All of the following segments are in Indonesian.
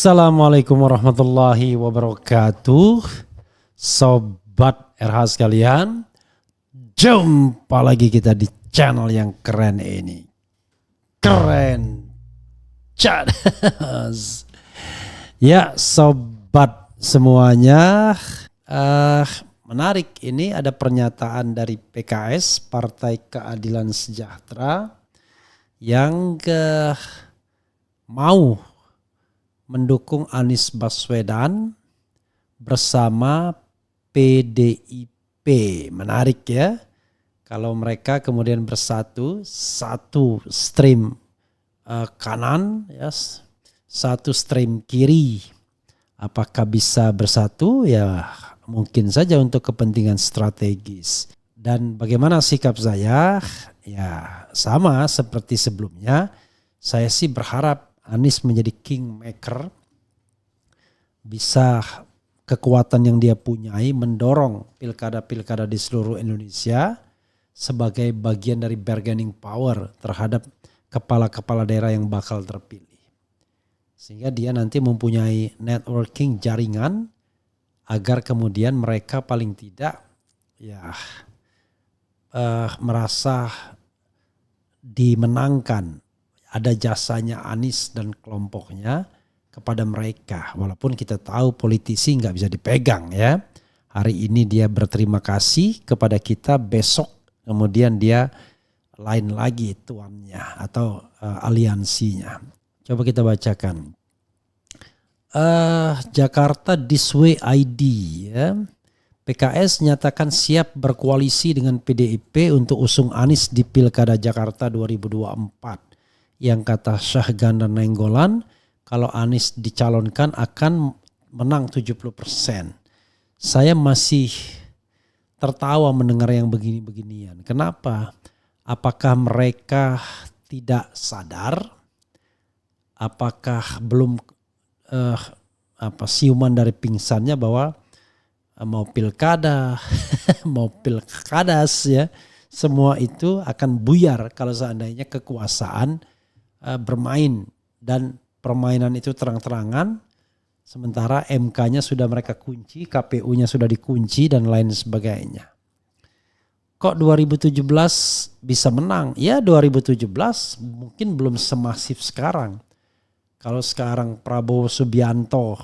Assalamualaikum warahmatullahi wabarakatuh. Sobat RH sekalian, jumpa lagi kita di channel yang keren ini. Keren cadas. Ya sobat semuanya, menarik ini ada pernyataan dari PKS Partai Keadilan Sejahtera yang mau mendukung Anies Baswedan bersama PDIP. Menarik ya, kalau mereka kemudian bersatu, satu stream kanan, ya, satu stream kiri. Apakah bisa bersatu? Ya mungkin saja untuk kepentingan strategis. Dan bagaimana sikap saya? Ya sama seperti sebelumnya, saya sih berharap Anies menjadi kingmaker, bisa kekuatan yang dia punyai mendorong pilkada-pilkada di seluruh Indonesia sebagai bagian dari bargaining power terhadap kepala-kepala daerah yang bakal terpilih. Sehingga dia nanti mempunyai networking jaringan agar kemudian mereka paling tidak merasa dimenangkan. Ada jasanya Anies dan kelompoknya kepada mereka. Walaupun kita tahu politisi nggak bisa dipegang ya. Hari ini dia berterima kasih kepada kita, besok kemudian dia lain lagi tuannya atau aliansinya. Coba kita bacakan. Jakarta This Way ID ya. PKS nyatakan siap berkoalisi dengan PDIP untuk usung Anies di Pilkada Jakarta 2024. Yang kata Syahganda Nainggolan, kalau Anies dicalonkan akan menang 70%. Saya masih tertawa mendengar yang begini-beginian. Kenapa? Apakah mereka tidak sadar? Apakah belum siuman dari pingsannya bahwa mau pilkada, mau pilkadas ya, semua itu akan buyar kalau seandainya kekuasaan bermain dan permainan itu terang-terangan, sementara MK-nya sudah mereka kunci, KPU-nya sudah dikunci dan lain sebagainya. Kok 2017 bisa menang? Ya 2017 mungkin belum semasif sekarang. Kalau sekarang Prabowo Subianto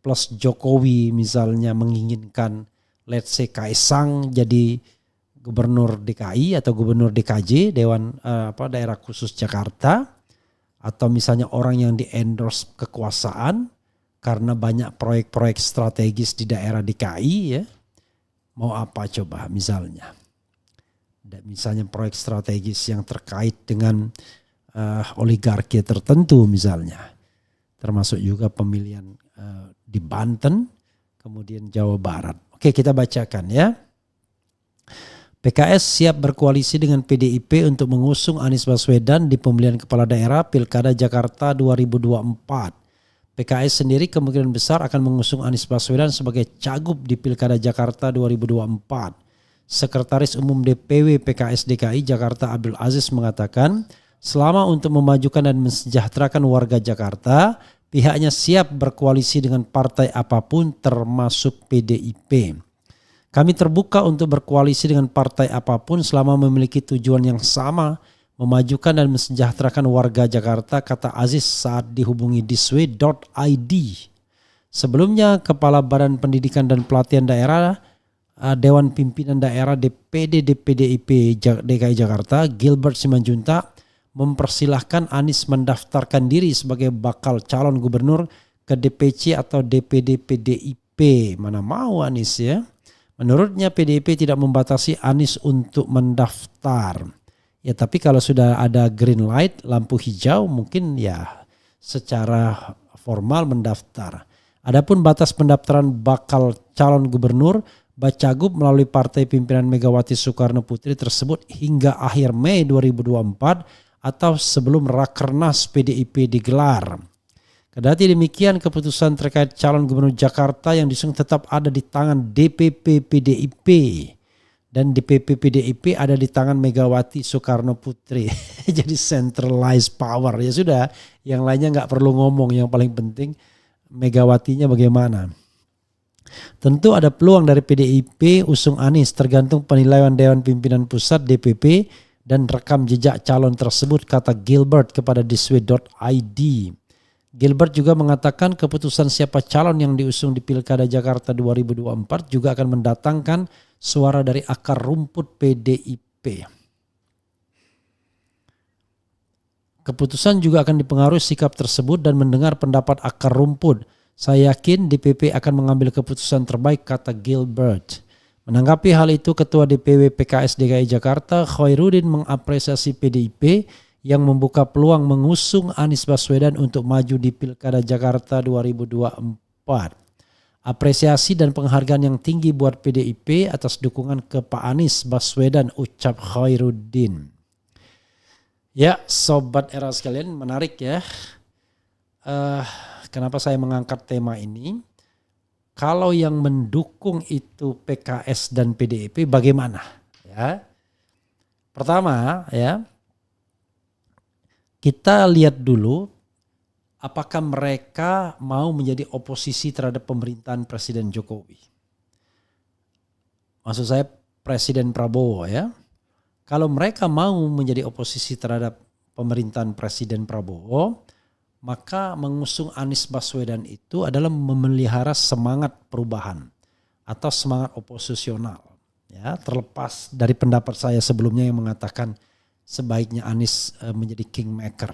plus Jokowi misalnya menginginkan let's say Kaisang jadi gubernur DKI atau gubernur DKJ, daerah khusus Jakarta, atau misalnya orang yang di-endorse kekuasaan karena banyak proyek-proyek strategis di daerah DKI ya. Mau apa coba misalnya? Misalnya proyek strategis yang terkait dengan oligarki tertentu misalnya. Termasuk juga pemilihan di Banten, kemudian Jawa Barat. Oke, kita bacakan ya. PKS siap berkoalisi dengan PDIP untuk mengusung Anies Baswedan di pemilihan kepala daerah Pilkada Jakarta 2024. PKS sendiri kemungkinan besar akan mengusung Anies Baswedan sebagai cagup di Pilkada Jakarta 2024. Sekretaris Umum DPW PKS DKI Jakarta Abdul Aziz mengatakan, selama untuk memajukan dan mensejahterakan warga Jakarta, pihaknya siap berkoalisi dengan partai apapun termasuk PDIP. Kami terbuka untuk berkoalisi dengan partai apapun selama memiliki tujuan yang sama, memajukan dan mensejahterakan warga Jakarta, kata Aziz saat dihubungi thisway.id. Sebelumnya, Kepala Badan Pendidikan dan Pelatihan Daerah Dewan Pimpinan Daerah DPD PDIP DKI Jakarta, Gilbert Simanjuntak, mempersilahkan Anies mendaftarkan diri sebagai bakal calon gubernur ke DPC atau DPD PDIP. Mana mau Anies ya? Menurutnya PDIP tidak membatasi Anies untuk mendaftar. Ya tapi kalau sudah ada green light, lampu hijau mungkin ya secara formal mendaftar. Adapun batas pendaftaran bakal calon gubernur Bacagub melalui partai pimpinan Megawati Soekarno Putri tersebut hingga akhir Mei 2024 atau sebelum Rakernas PDIP digelar. Kendati demikian, keputusan terkait calon gubernur Jakarta yang diusung tetap ada di tangan DPP PDIP dan DPP PDIP ada di tangan Megawati Soekarno Putri. Jadi centralized power ya sudah, yang lainnya nggak perlu ngomong. Yang paling penting Megawatinya bagaimana. Tentu ada peluang dari PDIP usung Anies tergantung penilaian Dewan Pimpinan Pusat DPP dan rekam jejak calon tersebut, kata Gilbert kepada Diswe.id. Gilbert juga mengatakan keputusan siapa calon yang diusung di Pilkada Jakarta 2024 juga akan mendatangkan suara dari akar rumput PDIP. Keputusan juga akan dipengaruhi sikap tersebut dan mendengar pendapat akar rumput. Saya yakin DPP akan mengambil keputusan terbaik, kata Gilbert. Menanggapi hal itu, Ketua DPW PKS DKI Jakarta, Khairuddin, mengapresiasi PDIP yang membuka peluang mengusung Anies Baswedan untuk maju di Pilkada Jakarta 2024. Apresiasi dan penghargaan yang tinggi buat PDIP atas dukungan ke Pak Anies Baswedan, ucap Khairuddin. Ya, Sobat Era sekalian, menarik ya. Kenapa saya mengangkat tema ini? Kalau yang mendukung itu PKS dan PDIP, bagaimana? Ya, pertama ya, kita lihat dulu apakah mereka mau menjadi oposisi terhadap pemerintahan Presiden Jokowi. Maksud saya Presiden Prabowo ya. Kalau mereka mau menjadi oposisi terhadap pemerintahan Presiden Prabowo, maka mengusung Anies Baswedan itu adalah memelihara semangat perubahan atau semangat oposisional. Ya, terlepas dari pendapat saya sebelumnya yang mengatakan sebaiknya Anies menjadi kingmaker.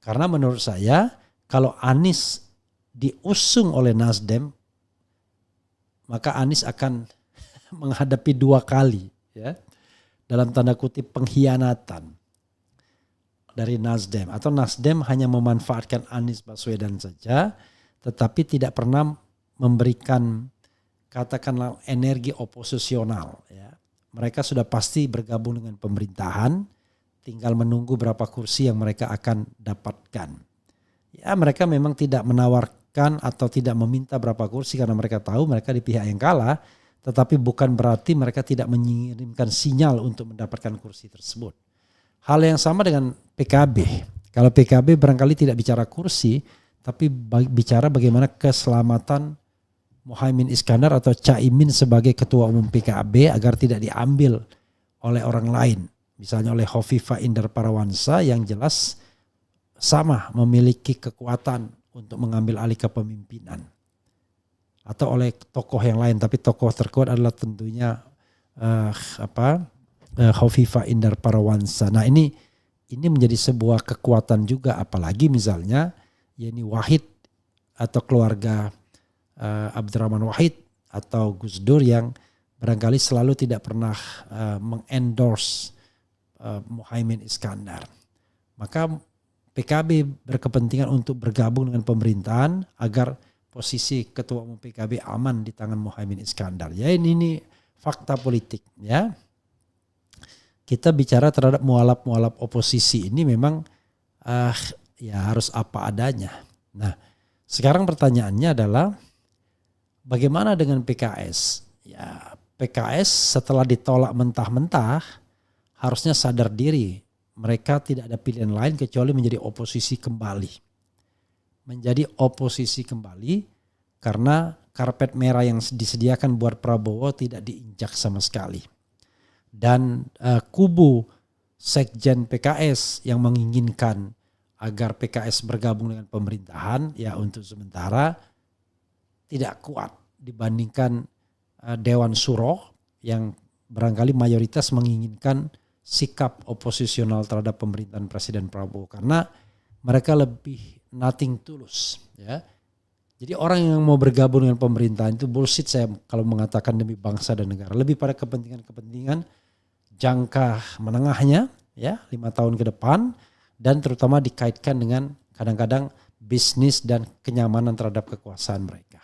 Karena menurut saya kalau Anies diusung oleh Nasdem, maka Anies akan menghadapi 2 kali ya, dalam tanda kutip pengkhianatan dari Nasdem, atau Nasdem hanya memanfaatkan Anies Baswedan saja tetapi tidak pernah memberikan katakanlah energi oposisional ya. Mereka sudah pasti bergabung dengan pemerintahan, tinggal menunggu berapa kursi yang mereka akan dapatkan. Ya, mereka memang tidak menawarkan atau tidak meminta berapa kursi karena mereka tahu mereka di pihak yang kalah, tetapi bukan berarti mereka tidak mengirimkan sinyal untuk mendapatkan kursi tersebut. Hal yang sama dengan PKB. Kalau PKB barangkali tidak bicara kursi, tapi bicara bagaimana keselamatan Muhaimin Iskandar atau Caimin sebagai ketua umum PKB agar tidak diambil oleh orang lain. Misalnya oleh Hovifah Indar Parawansa yang jelas sama memiliki kekuatan untuk mengambil alih kepemimpinan. Atau oleh tokoh yang lain, tapi tokoh terkuat adalah tentunya Hovifah Indar Parawansa. Nah ini menjadi sebuah kekuatan juga, apalagi misalnya Yeni Wahid atau keluarga Abdurrahman Wahid atau Gus Dur yang barangkali selalu tidak pernah mengendorse Muhaimin Iskandar. Maka PKB berkepentingan untuk bergabung dengan pemerintahan agar posisi ketua umum PKB aman di tangan Muhaimin Iskandar. Ya ini fakta politik ya. Kita bicara terhadap mualaf-mualaf oposisi ini memang ya harus apa adanya. Nah, sekarang pertanyaannya adalah bagaimana dengan PKS? Ya, PKS setelah ditolak mentah-mentah harusnya sadar diri. Mereka tidak ada pilihan lain kecuali menjadi oposisi kembali. Menjadi oposisi kembali karena karpet merah yang disediakan buat Prabowo tidak diinjak sama sekali. Dan kubu Sekjen PKS yang menginginkan agar PKS bergabung dengan pemerintahan ya untuk sementara tidak kuat dibandingkan Dewan Suro yang barangkali mayoritas menginginkan sikap oposisional terhadap pemerintahan Presiden Prabowo karena mereka lebih nothing tulus ya. Jadi orang yang mau bergabung dengan pemerintahan itu bullshit saya kalau mengatakan demi bangsa dan negara, lebih pada kepentingan jangka menengahnya ya 5 tahun ke depan dan terutama dikaitkan dengan kadang-kadang bisnis dan kenyamanan terhadap kekuasaan mereka.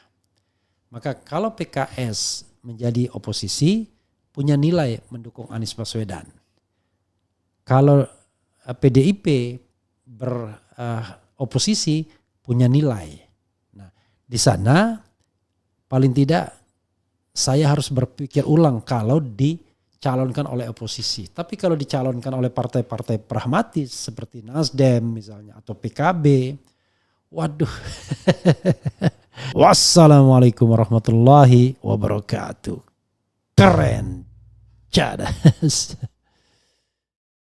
Maka kalau PKS menjadi oposisi punya nilai mendukung Anies Baswedan. Kalau PDIP beroposisi punya nilai. Nah, di sana paling tidak saya harus berpikir ulang kalau dicalonkan oleh oposisi. Tapi kalau dicalonkan oleh partai-partai pragmatis seperti Nasdem misalnya atau PKB, Waduh. Wassalamualaikum warahmatullahi wabarakatuh. Keren. Cadas.